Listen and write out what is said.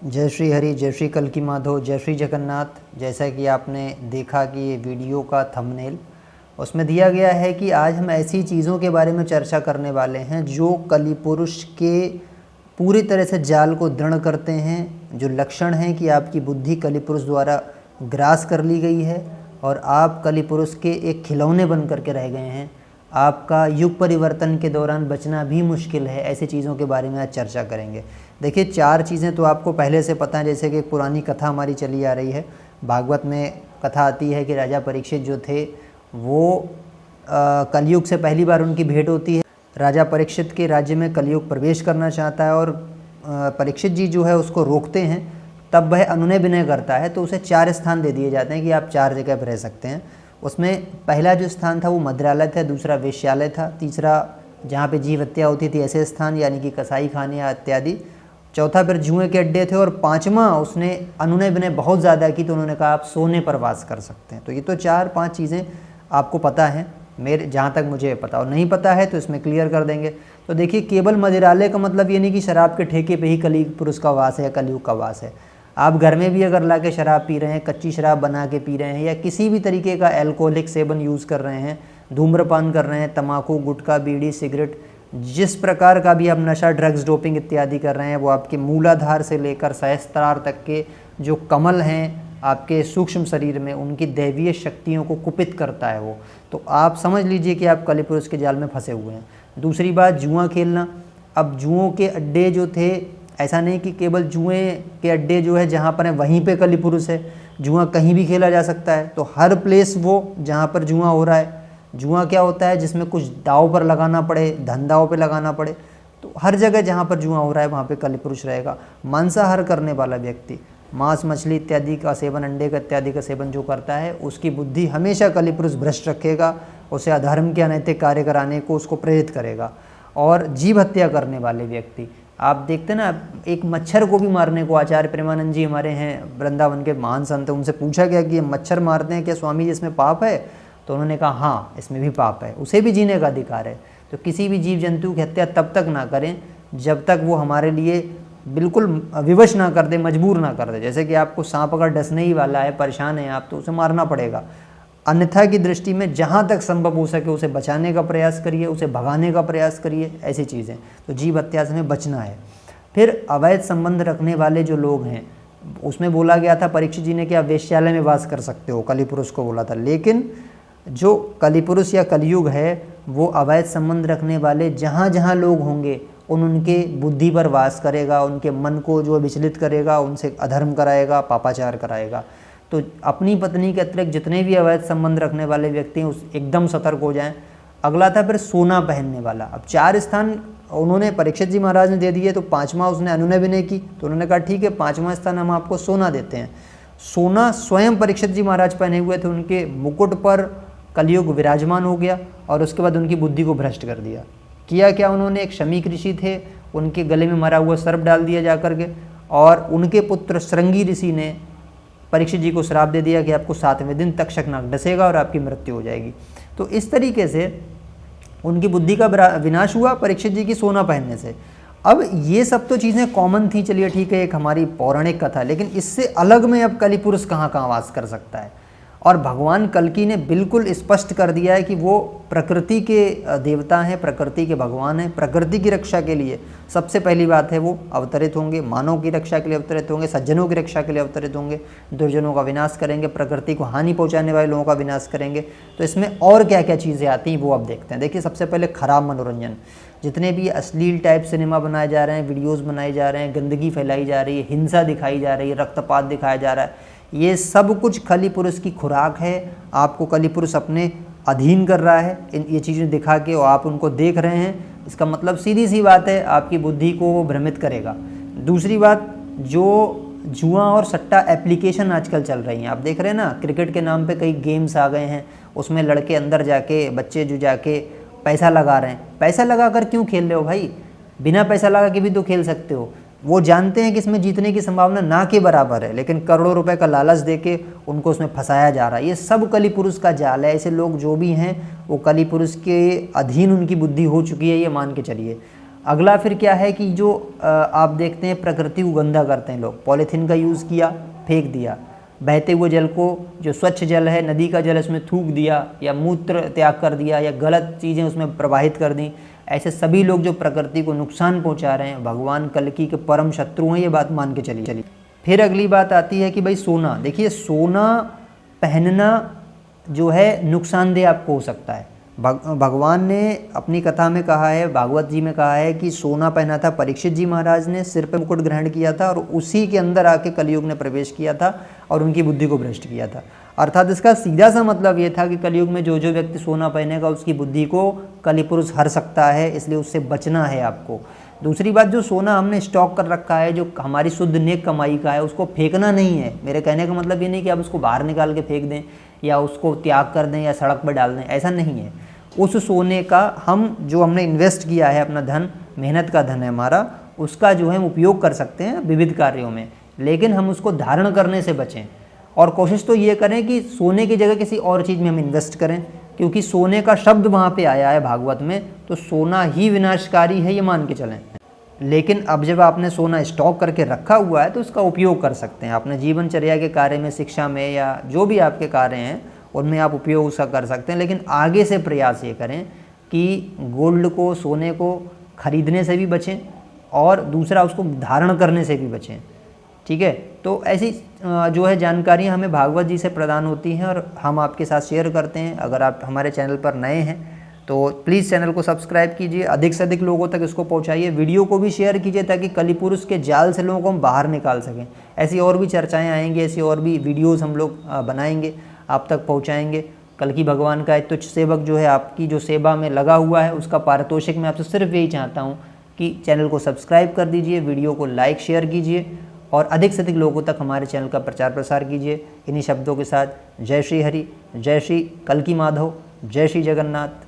जय श्री हरि, जय श्री कल्की माधव, जय श्री जगन्नाथ। जैसा कि आपने देखा कि ये वीडियो का थंबनेल उसमें दिया गया है कि आज हम ऐसी चीज़ों के बारे में चर्चा करने वाले हैं जो कली पुरुष के पूरी तरह से जाल को दृढ़ करते हैं। जो लक्षण हैं कि आपकी बुद्धि कली पुरुष द्वारा ग्रास कर ली गई है और आप कली पुरुष के एक खिलौने बन करके रह गए हैं। आपका युग परिवर्तन के दौरान बचना भी मुश्किल है। ऐसी चीज़ों के बारे में आज चर्चा करेंगे। देखिए, 4 चीज़ें तो आपको पहले से पता है। जैसे कि एक पुरानी कथा हमारी चली आ रही है, भागवत में कथा आती है कि राजा परीक्षित जो थे वो कलयुग से पहली बार उनकी भेंट होती है। राजा परीक्षित के राज्य में कलयुग प्रवेश करना चाहता है और परीक्षित जी जो है उसको रोकते हैं। तब वह अनुनय विनय करता है तो उसे 4 स्थान दे दिए जाते हैं कि आप 4 जगह पर रह सकते हैं। उसमें पहला जो स्थान था वो मद्रालय था, दूसरा वेश्यालय था, तीसरा जहाँ पे जीव हत्या होती थी ऐसे स्थान यानी कि कसाई खाने इत्यादि, चौथा फिर जुए के अड्डे थे और 5वां उसने अनुनय विनय बहुत ज़्यादा की तो उन्होंने कहा आप सोने पर वास कर सकते हैं। तो ये तो 4-5 चीज़ें आपको पता हैं, मेरे जहाँ तक मुझे पता, और नहीं पता है तो इसमें क्लियर कर देंगे। तो देखिए, केवल मदिरालय का मतलब ये नहीं कि शराब के ठेके पे ही कली पुरुष का वास है या कलयुग का वास है। आप घर में भी अगर ला के शराब पी रहे हैं, कच्ची शराब बना के पी रहे हैं या किसी भी तरीके का एल्कोहलिक सेवन यूज़ कर रहे हैं, धूम्रपान कर रहे हैं, तम्बाकू, गुटखा, बीड़ी, सिगरेट, जिस प्रकार का भी आप नशा, ड्रग्स, डोपिंग इत्यादि कर रहे हैं, वो आपके मूलाधार से लेकर सहस्त्रार तक के जो कमल हैं आपके सूक्ष्म शरीर में, उनकी दैवीय शक्तियों को कुपित करता है वो। तो आप समझ लीजिए कि आप कली पुरुष के जाल में फंसे हुए हैं। दूसरी बात, जुआ खेलना। अब जुओं के अड्डे जो थे, ऐसा नहीं कि केवल जुए के अड्डे जो है जहाँ पर है वहीं पे कली पुरुष है। जुआ कहीं भी खेला जा सकता है। तो हर प्लेस वो जहाँ पर जुआ हो रहा है, जुआ क्या होता है जिसमें कुछ दाव पर लगाना पड़े, धन दाव पे लगाना पड़े, तो हर जगह जहाँ पर जुआ हो रहा है वहाँ पे कली पुरुष रहेगा। मांसाहार करने वाला व्यक्ति, मांस, मछली इत्यादि का सेवन, अंडे का इत्यादि का सेवन जो करता है, उसकी बुद्धि हमेशा कली पुरुष भ्रष्ट रखेगा, उसे अधर्म के अनैतिक कार्य कराने को उसको प्रेरित करेगा। और जीव हत्या करने वाले व्यक्ति, आप देखते ना, एक मच्छर को भी मारने को आचार्य प्रेमानंद जी हमारे हैं, वृंदावन के महान संत, उनसे पूछा गया कि ये मच्छर मारते हैं क्या स्वामी जी, इसमें पाप है? तो उन्होंने कहा हाँ, इसमें भी पाप है, उसे भी जीने का अधिकार है। तो किसी भी जीव जंतु की हत्या तब तक ना करें जब तक वो हमारे लिए बिल्कुल विवश ना कर दे, मजबूर ना कर दे। जैसे कि आपको सांप अगर डसने ही वाला है, परेशान है आप, तो उसे मारना पड़ेगा। अन्यथा की दृष्टि में जहाँ तक संभव हो सके उसे बचाने का प्रयास करिए, उसे भगाने का प्रयास करिए, ऐसी चीज़ें। तो जीव हत्या से हमें बचना है। फिर अवैध संबंध रखने वाले जो लोग हैं, उसमें बोला गया था परीक्षित जी ने कि आप वेश्यालय में वास कर सकते हो, कली पुरुष को बोला था। लेकिन जो कली पुरुष या कलयुग है वो अवैध संबंध रखने वाले जहाँ जहाँ लोग होंगे उनके बुद्धि पर वास करेगा, उनके मन को जो विचलित करेगा, उनसे अधर्म कराएगा, पापाचार कराएगा। तो अपनी पत्नी के अतिरिक्त जितने भी अवैध संबंध रखने वाले व्यक्ति हैं उस एकदम सतर्क हो जाएं। अगला था फिर सोना पहनने वाला। अब 4 स्थान उन्होंने परीक्षित जी महाराज ने दे दिए, तो 5वां उसने अनुनय विनय की, तो उन्होंने कहा ठीक है, 5वां स्थान हम आपको सोना देते हैं। सोना स्वयं परीक्षित जी महाराज पहने हुए थे, उनके मुकुट पर कलयुग विराजमान हो गया और उसके बाद उनकी बुद्धि को भ्रष्ट कर दिया। किया क्या उन्होंने, एक शमीक ऋषि थे, उनके गले में मरा हुआ सर्प डाल दिया जा करके, और उनके पुत्र श्रृंगी ऋषि ने परीक्षित जी को श्राप दे दिया कि आपको 7वें दिन तक्षक नाग डसेगा और आपकी मृत्यु हो जाएगी। तो इस तरीके से उनकी बुद्धि का विनाश हुआ परीक्षित जी की सोना पहनने से। अब ये सब तो चीज़ें कॉमन थी, चलिए ठीक है, एक हमारी पौराणिक कथा। लेकिन इससे अलग में अब कली पुरुष कहाँ कहाँ वास कर सकता है, और भगवान कल्की ने बिल्कुल स्पष्ट कर दिया है कि वो प्रकृति के देवता हैं, प्रकृति के भगवान हैं। प्रकृति की रक्षा के लिए सबसे पहली बात है वो अवतरित होंगे, मानव की रक्षा के लिए अवतरित होंगे, सज्जनों की रक्षा के लिए अवतरित होंगे, दुर्जनों का विनाश करेंगे, प्रकृति को हानि पहुंचाने वाले लोगों का विनाश करेंगे। तो इसमें और क्या क्या चीज़ें आती हैं वो अब देखते हैं। देखिए, सबसे पहले खराब मनोरंजन, जितने भी अश्लील टाइप सिनेमा बनाए जा रहे हैं, वीडियोज़ बनाए जा रहे हैं, गंदगी फैलाई जा रही है, हिंसा दिखाई जा रही है, रक्तपात दिखाया जा रहा है, ये सब कुछ कली पुरुष की खुराक है। आपको कली पुरुष अपने अधीन कर रहा है ये चीज़ें दिखा के, और आप उनको देख रहे हैं। इसका मतलब सीधी सी बात है, आपकी बुद्धि को वो भ्रमित करेगा। दूसरी बात, जो जुआ और सट्टा एप्लीकेशन आजकल चल रही हैं, आप देख रहे हैं ना, क्रिकेट के नाम पे कई गेम्स आ गए हैं, उसमें लड़के अंदर जाके, बच्चे जो जाके पैसा लगा रहे हैं। पैसा लगा कर क्यों खेल रहे हो भाई? बिना पैसा लगा के भी तो खेल सकते हो। वो जानते हैं कि इसमें जीतने की संभावना ना के बराबर है, लेकिन करोड़ों रुपए का लालच देके उनको उसमें फंसाया जा रहा है। ये सब कली पुरुष का जाल है। ऐसे लोग जो भी हैं वो कली पुरुष के अधीन उनकी बुद्धि हो चुकी है, ये मान के चलिए। अगला फिर क्या है कि जो आप देखते हैं प्रकृति को गंदा करते हैं लोग, पॉलीथीन का यूज़ किया, फेंक दिया, बहते हुए जल को, जो स्वच्छ जल है नदी का जल, उसमें थूक दिया या मूत्र त्याग कर दिया या गलत चीज़ें उसमें प्रवाहित कर दी। ऐसे सभी लोग जो प्रकृति को नुकसान पहुंचा रहे हैं, भगवान कल्कि के परम शत्रु हैं, ये बात मान के चलिए। फिर अगली बात आती है कि भाई सोना, देखिए सोना पहनना जो है नुकसानदेह आपको हो सकता है। भगवान ने अपनी कथा में कहा है, भागवत जी में कहा है कि सोना पहना था परीक्षित जी महाराज ने, सिर पे मुकुट ग्रहण किया था और उसी के अंदर आके कलयुग ने प्रवेश किया था और उनकी बुद्धि को भ्रष्ट किया था। अर्थात इसका सीधा सा मतलब ये था कि कलयुग में जो जो व्यक्ति सोना पहनेगा उसकी बुद्धि को कलिपुरुष हर सकता है, इसलिए उससे बचना है आपको। दूसरी बात, जो सोना हमने स्टॉक कर रखा है, जो हमारी शुद्ध नेक कमाई का है, उसको फेंकना नहीं है। मेरे कहने का मतलब ये नहीं कि आप उसको बाहर निकाल के फेंक दें या उसको त्याग कर दें या सड़क पर डाल दें, ऐसा नहीं है। उस सोने का हम जो हमने इन्वेस्ट किया है, अपना धन, मेहनत का धन है हमारा, उसका जो है हम उपयोग कर सकते हैं विविध कार्यों में, लेकिन हम उसको धारण करने से बचें। और कोशिश तो ये करें कि सोने की जगह किसी और चीज़ में हम इन्वेस्ट करें, क्योंकि सोने का शब्द वहाँ पे आया है भागवत में, तो सोना ही विनाशकारी है, ये मान के चलें। लेकिन अब जब आपने सोना स्टॉक करके रखा हुआ है तो उसका उपयोग कर सकते हैं अपने जीवनचर्या के कार्य में, शिक्षा में, या जो भी आपके कार्य हैं उनमें आप उपयोग उसका कर सकते हैं। लेकिन आगे से प्रयास ये करें कि गोल्ड को, सोने को खरीदने से भी बचें और दूसरा उसको धारण करने से भी बचें। ठीक है, तो ऐसी जो है जानकारियाँ हमें भागवत जी से प्रदान होती हैं और हम आपके साथ शेयर करते हैं। अगर आप हमारे चैनल पर नए हैं तो प्लीज़ चैनल को सब्सक्राइब कीजिए, अधिक से अधिक लोगों तक इसको पहुंचाइए, वीडियो को भी शेयर कीजिए ताकि कलिपुरुष के जाल से लोगों को हम बाहर निकाल सकें। ऐसी और भी चर्चाएं आएंगी, ऐसी और भी वीडियोस हम लोग बनाएंगे, आप तक पहुंचाएंगे। कल्कि भगवान का एक तुच्छ सेवक जो है आपकी जो सेवा में लगा हुआ है, उसका पारितोषिक मैं आपसे सिर्फ यही चाहता हूँ कि चैनल को सब्सक्राइब कर दीजिए, वीडियो को लाइक शेयर कीजिए और अधिक से अधिक लोगों तक हमारे चैनल का प्रचार प्रसार कीजिए। इन्हीं शब्दों के साथ जय श्री हरि, जय श्री कल्कि माधव, जय श्री जगन्नाथ।